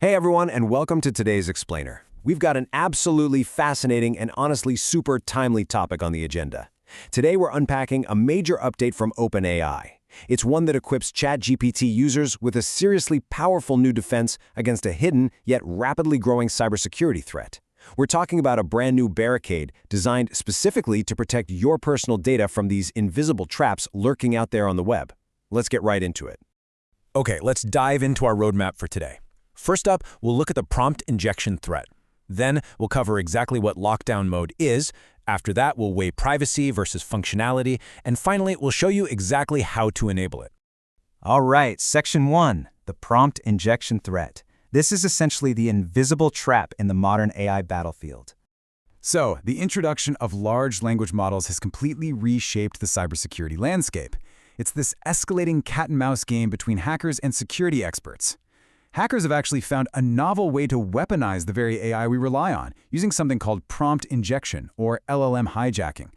Hey everyone, and welcome to today's Explainer. We've got an absolutely fascinating and honestly super timely topic on the agenda. Today we're unpacking a major update from OpenAI. It's one that equips ChatGPT users with a seriously powerful new defense against a hidden yet rapidly growing cybersecurity threat. We're talking about a brand new barricade designed specifically to protect your personal data from these invisible traps lurking out there on the web. Let's get right into it. Okay, let's dive into our roadmap for today. First up, we'll look at the prompt injection threat. Then, we'll cover exactly what lockdown mode is. After that, we'll weigh privacy versus functionality. And finally, we'll show you exactly how to enable it. All right, Section 1, the prompt injection threat. This is essentially the invisible trap in the modern AI battlefield. So, the introduction of large language models has completely reshaped the cybersecurity landscape. It's this escalating cat-and-mouse game between hackers and security experts. Hackers have actually found a novel way to weaponize the very AI we rely on, using something called prompt injection, or LLM hijacking.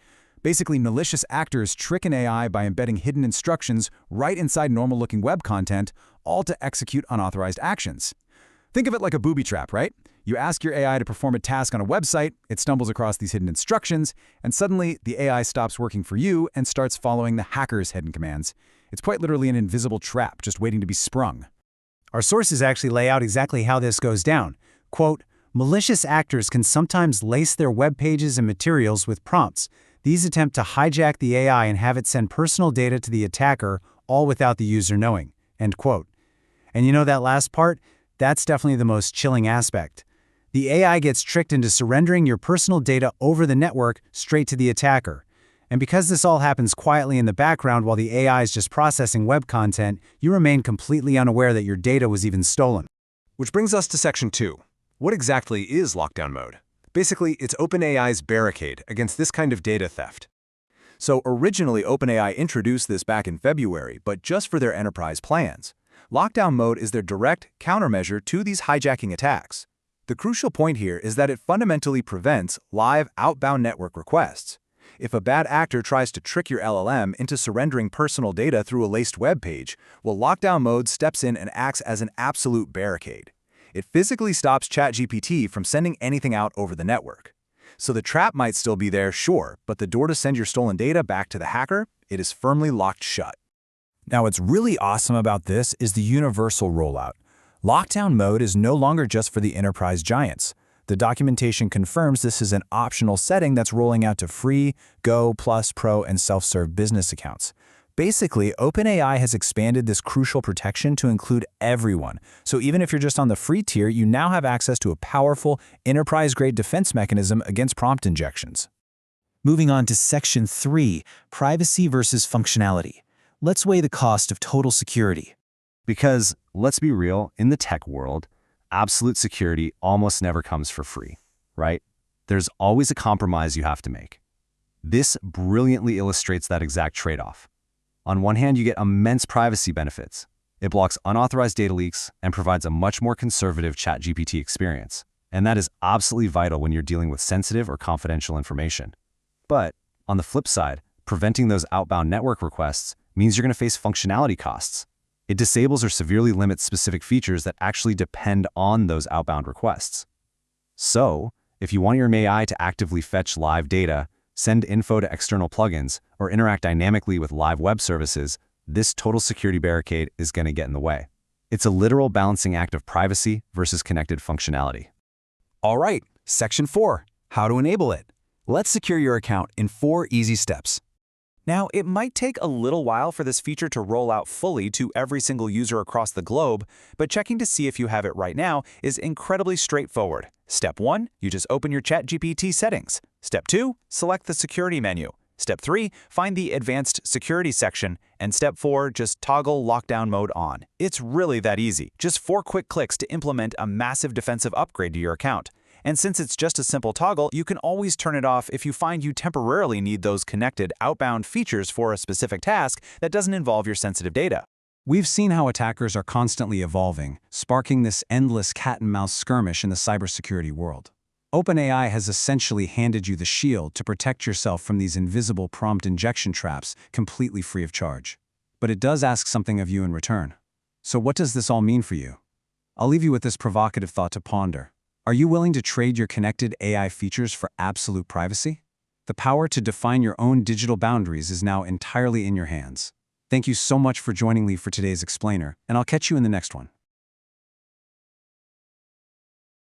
Basically, malicious actors trick an AI by embedding hidden instructions right inside normal-looking web content, all to execute unauthorized actions. Think of it like a booby trap, right? You ask your AI to perform a task on a website, it stumbles across these hidden instructions, and suddenly the AI stops working for you and starts following the hacker's hidden commands. It's quite literally an invisible trap just waiting to be sprung. Our sources actually lay out exactly how this goes down. Quote, malicious actors can sometimes lace their web pages and materials with prompts. These attempt to hijack the AI and have it send personal data to the attacker, all without the user knowing. End quote. And you know that last part? That's definitely the most chilling aspect. The AI gets tricked into surrendering your personal data over the network straight to the attacker. And because this all happens quietly in the background while the AI is just processing web content, you remain completely unaware that your data was even stolen. Which brings us to Section 2. What exactly is lockdown mode? Basically, it's OpenAI's barricade against this kind of data theft. So originally, OpenAI introduced this back in February, but just for their enterprise plans. Lockdown mode is their direct countermeasure to these hijacking attacks. The crucial point here is that it fundamentally prevents live outbound network requests. If a bad actor tries to trick your LLM into surrendering personal data through a laced web page, well, lockdown mode steps in and acts as an absolute barricade. It physically stops ChatGPT from sending anything out over the network. So the trap might still be there, sure, but the door to send your stolen data back to the hacker, it is firmly locked shut. Now, what's really awesome about this is the universal rollout. Lockdown mode is no longer just for the enterprise giants. The documentation confirms this is an optional setting that's rolling out to free, Go, Plus, Pro, and self-serve business accounts. Basically, OpenAI has expanded this crucial protection to include everyone. So even if you're just on the free tier, you now have access to a powerful, enterprise-grade defense mechanism against prompt injections. Moving on to Section 3, privacy versus functionality. Let's weigh the cost of total security. Because, let's be real, in the tech world, absolute security almost never comes for free, right? There's always a compromise you have to make. This brilliantly illustrates that exact trade-off. On one hand, you get immense privacy benefits. It blocks unauthorized data leaks and provides a much more conservative ChatGPT experience. And that is absolutely vital when you're dealing with sensitive or confidential information. But on the flip side, preventing those outbound network requests means you're going to face functionality costs. It disables or severely limits specific features that actually depend on those outbound requests. So, if you want your AI to actively fetch live data, send info to external plugins, or interact dynamically with live web services, this total security barricade is going to get in the way. It's a literal balancing act of privacy versus connected functionality. All right, Section 4, how to enable it. Let's secure your account in 4 easy steps. Now, it might take a little while for this feature to roll out fully to every single user across the globe, but checking to see if you have it right now is incredibly straightforward. Step 1, you just open your ChatGPT settings. Step 2, select the security menu. Step 3, find the advanced security section. And step 4, just toggle lockdown mode on. It's really that easy. Just 4 quick clicks to implement a massive defensive upgrade to your account. And since it's just a simple toggle, you can always turn it off if you find you temporarily need those connected outbound features for a specific task that doesn't involve your sensitive data. We've seen how attackers are constantly evolving, sparking this endless cat-and-mouse skirmish in the cybersecurity world. OpenAI has essentially handed you the shield to protect yourself from these invisible prompt injection traps completely free of charge. But it does ask something of you in return. So what does this all mean for you? I'll leave you with this provocative thought to ponder. Are you willing to trade your connected AI features for absolute privacy? The power to define your own digital boundaries is now entirely in your hands. Thank you so much for joining me for today's explainer, and I'll catch you in the next one.